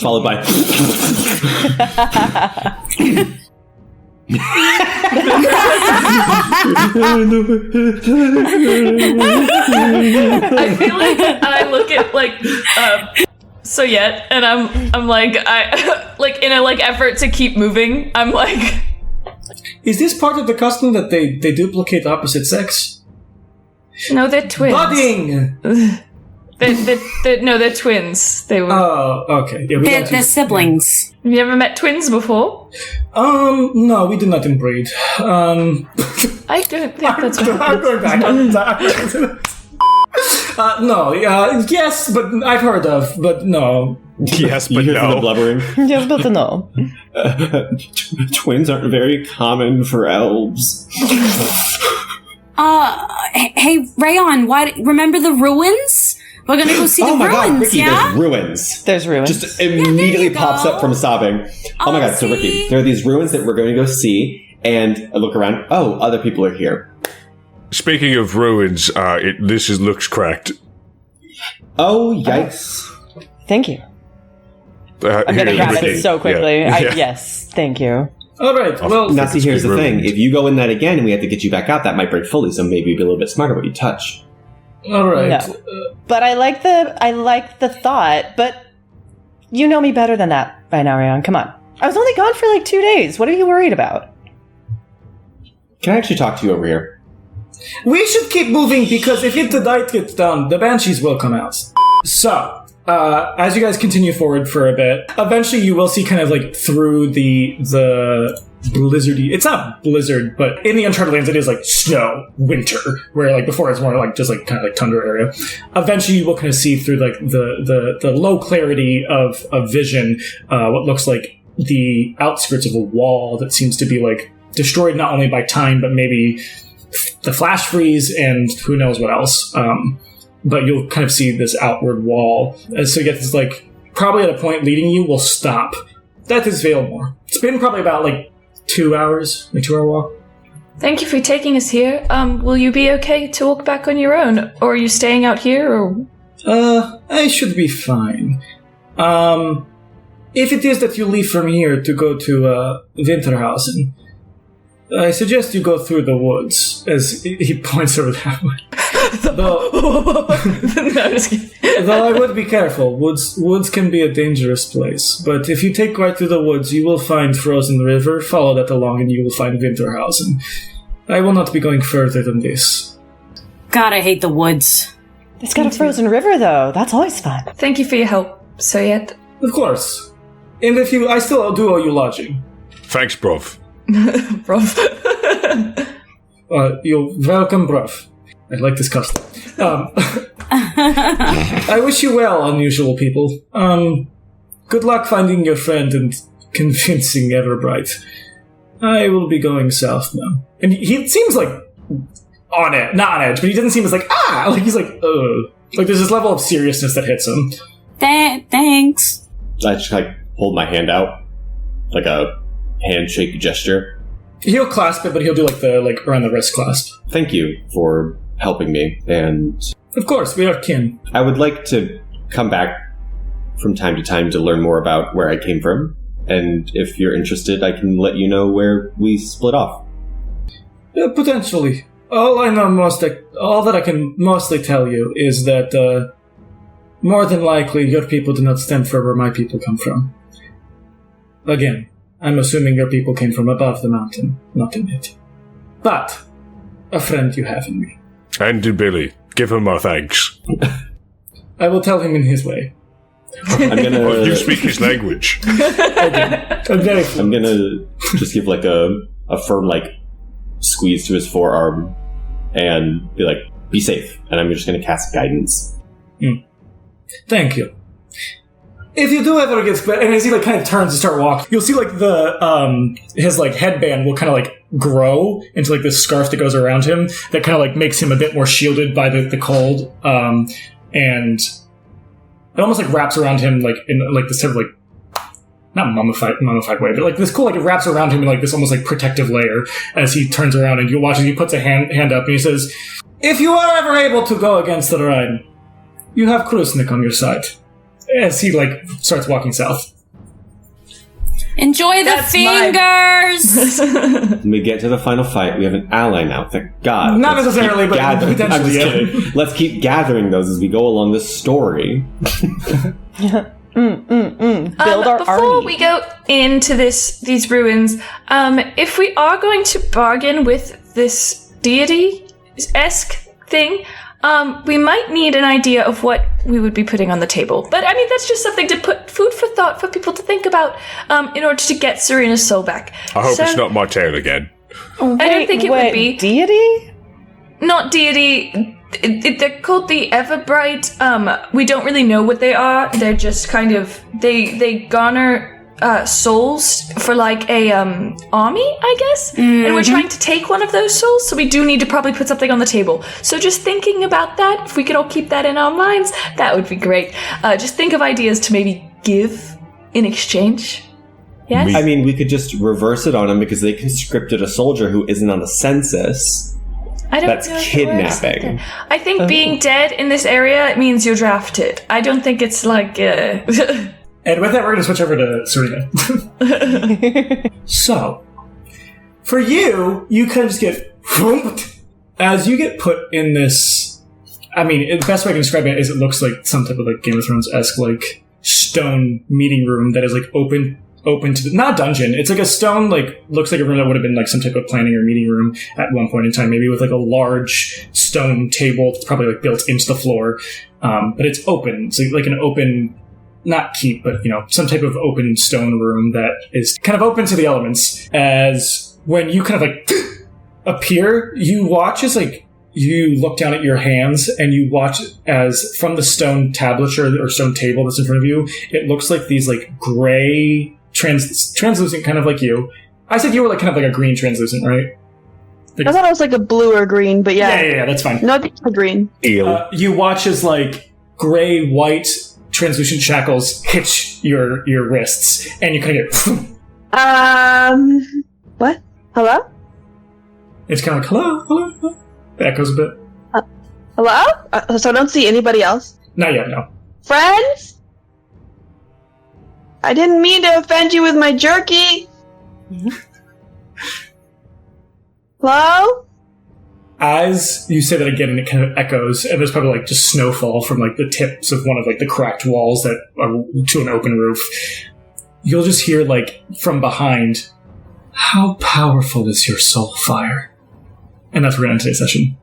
Followed by I feel I look at Sojet, and I'm in a effort to keep moving. I'm is this part of the custom that they duplicate the opposite sex? No, they're twins. Budding. They're twins. They were. Oh, okay. Yeah, They're siblings. Have you ever met twins before? No, we do not inbreed. I don't think that's what I'm going back. No, yes, but I've heard of, but no. Yes, you but hear through the no. blubbering. Yes, but no. Twins aren't very common for elves. Hey, Rayon, remember the ruins? We're gonna go see the ruins, God, Ricky, yeah? there's ruins. There's ruins. Just immediately you pops go. up from sobbing. Oh my God, so Ricky, see. there are these ruins that we're going to go see, and I look around, other people are here. Speaking of ruins, looks cracked. Oh, yikes. Thank you. I'm gonna grab it so quickly. Yeah. Yes, thank you. All right. Well, Now see, here's the ruined. thing. If you go in that again and we have to get you back out, that might break fully, so maybe be a little bit smarter what you touch. all right. No. But I like the thought, but you know me better than that by now, Rayon. Come on. I was only gone for 2 days. What are you worried about? Can I actually talk to you over here? We should keep moving because if the night gets done, the banshees will come out. So, as you guys continue forward for a bit, eventually you will see kind of through the blizzardy. It's not blizzard, but in the Uncharted Lands, it is snow, winter, where before it's more just kind of tundra area. Eventually, you will kind of see through the low clarity of vision what looks like the outskirts of a wall that seems to be destroyed not only by time but maybe the flash freeze and who knows what else. But you'll kind of see this outward wall. So you get this probably at a point leading you will stop. That is Valemore. It's been probably about 2 hours, a 2-hour walk. Thank you for taking us here. Will you be okay to walk back on your own? Or are you staying out here, or...? I should be fine. If it is that you leave from here to go to, Winterhausen, I suggest you go through the woods, as he points over that way. No, I'm just kidding. Though I would be careful. Woods can be a dangerous place. But if you take right through the woods, you will find Frozen River. Follow that along and you will find Winterhausen. I will not be going further than this. God, I hate the woods. It's got a frozen river, though. That's always fun. Thank you for your help, Sojet. Of course. And I still do owe you lodging. Thanks, bruv. Bruv. You're welcome, bruv. I like this custom. I wish you well, unusual people. Good luck finding your friend and convincing Everbright. I will be going south now. And he seems like on it, not on edge, but he doesn't seem as like, like he's like, ugh. Like there's this level of seriousness that hits him. Thanks. I just like hold my hand out, like a handshake gesture. He'll clasp it, but he'll do like the around the wrist clasp. Thank you for helping me, and of course we are kin. I would like to come back from time to time to learn more about where I came from. And if you're interested, I can let you know where we split off. Potentially. All that I can mostly tell you is that more than likely your people do not stand for where my people come from. Again, I'm assuming your people came from above the mountain, not in it. But a friend you have in me. And to Billy. Give him our thanks. I will tell him in his way. I'm gonna. Well, you speak his language. I'm very I'm gonna just give like a firm like squeeze to his forearm and be like, "Be safe." And I'm just gonna cast guidance. Thank you. If you do ever get and as he like kind of turns to start walking, you'll see like the his like headband will kind of like grow into like this scarf that goes around him that kind of like makes him a bit more shielded by the cold, and it almost like wraps around him like in like this sort of like not mummified way, but like this cool like it wraps around him in like this almost like protective layer as he turns around and you watch as he puts a hand up and he says, "If you are ever able to go against the Rhine, you have Crusnik on your side." As he like starts walking south. Enjoy the fingers! When we get to the final fight, we have an ally now. Thank God. Not necessarily, but I'm potentially. just kidding. Let's keep gathering those as we go along this story. Build our before army. we go into these ruins, if we are going to bargain with this deity-esque thing, we might need an idea of what we would be putting on the table. But I mean, that's just something to put food for thought for people to think about in order to get Serena's soul back. I hope it's not my tail again. I don't think it would be. Deity? Not deity. They're called the Everbright. We don't really know what they are. They're just kind of they garner souls for like a army, I guess. Mm-hmm. And we're trying to take one of those souls, so we do need to probably put something on the table. So just thinking about that, if we could all keep that in our minds, that would be great. Just think of ideas to maybe give in exchange. Yes? I mean, we could just reverse it on them because they conscripted a soldier who isn't on the census. I don't That's know if it kidnapping. works like that. I think being dead in this area means you're drafted. I don't think it's like... And with that, we're going to switch over to Serena. So, for you kind of just get whooped as you get put in this. I mean, the best way I can describe it is it looks like some type of like Game of Thrones-esque like stone meeting room that is like open to the, not dungeon. It's like a stone like looks like a room that would have been like some type of planning or meeting room at one point in time, maybe with like a large stone table, probably like built into the floor. But it's open. So like an open. Not keep, but, you know, some type of open stone room that is kind of open to the elements. As when you kind of like appear, you watch as like you look down at your hands and you watch as from the stone tablature or stone table that's in front of you, it looks like these like gray translucent, kind of like you. I said you were like kind of like a green translucent, right? Like, I thought it was like a blue or green, but yeah. Yeah, that's fine. No, it's a green. You watch as like gray, white, translucent shackles hitch your wrists, and you kind of get. What? Hello? It's kind of like hello. It echoes a bit. Hello? So I don't see anybody else. Not yet, no. Friends? I didn't mean to offend you with my jerky. Hello? As you say that again, and it kind of echoes, and there's probably like just snowfall from like the tips of one of like the cracked walls that are to an open roof. You'll just hear like from behind, "How powerful is your soul fire?" And that's where we're going to end today's session.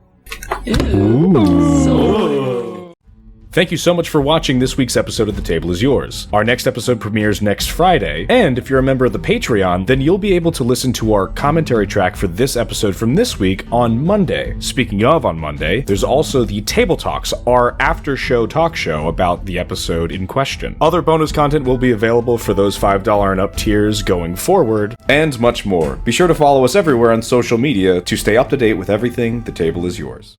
Thank you so much for watching this week's episode of The Table Is Yours. Our next episode premieres next Friday, and if you're a member of the Patreon, then you'll be able to listen to our commentary track for this episode from this week on Monday. Speaking of on Monday, there's also the Table Talks, our after-show talk show about the episode in question. Other bonus content will be available for those $5 and up tiers going forward, and much more. Be sure to follow us everywhere on social media to stay up to date with everything The Table Is Yours.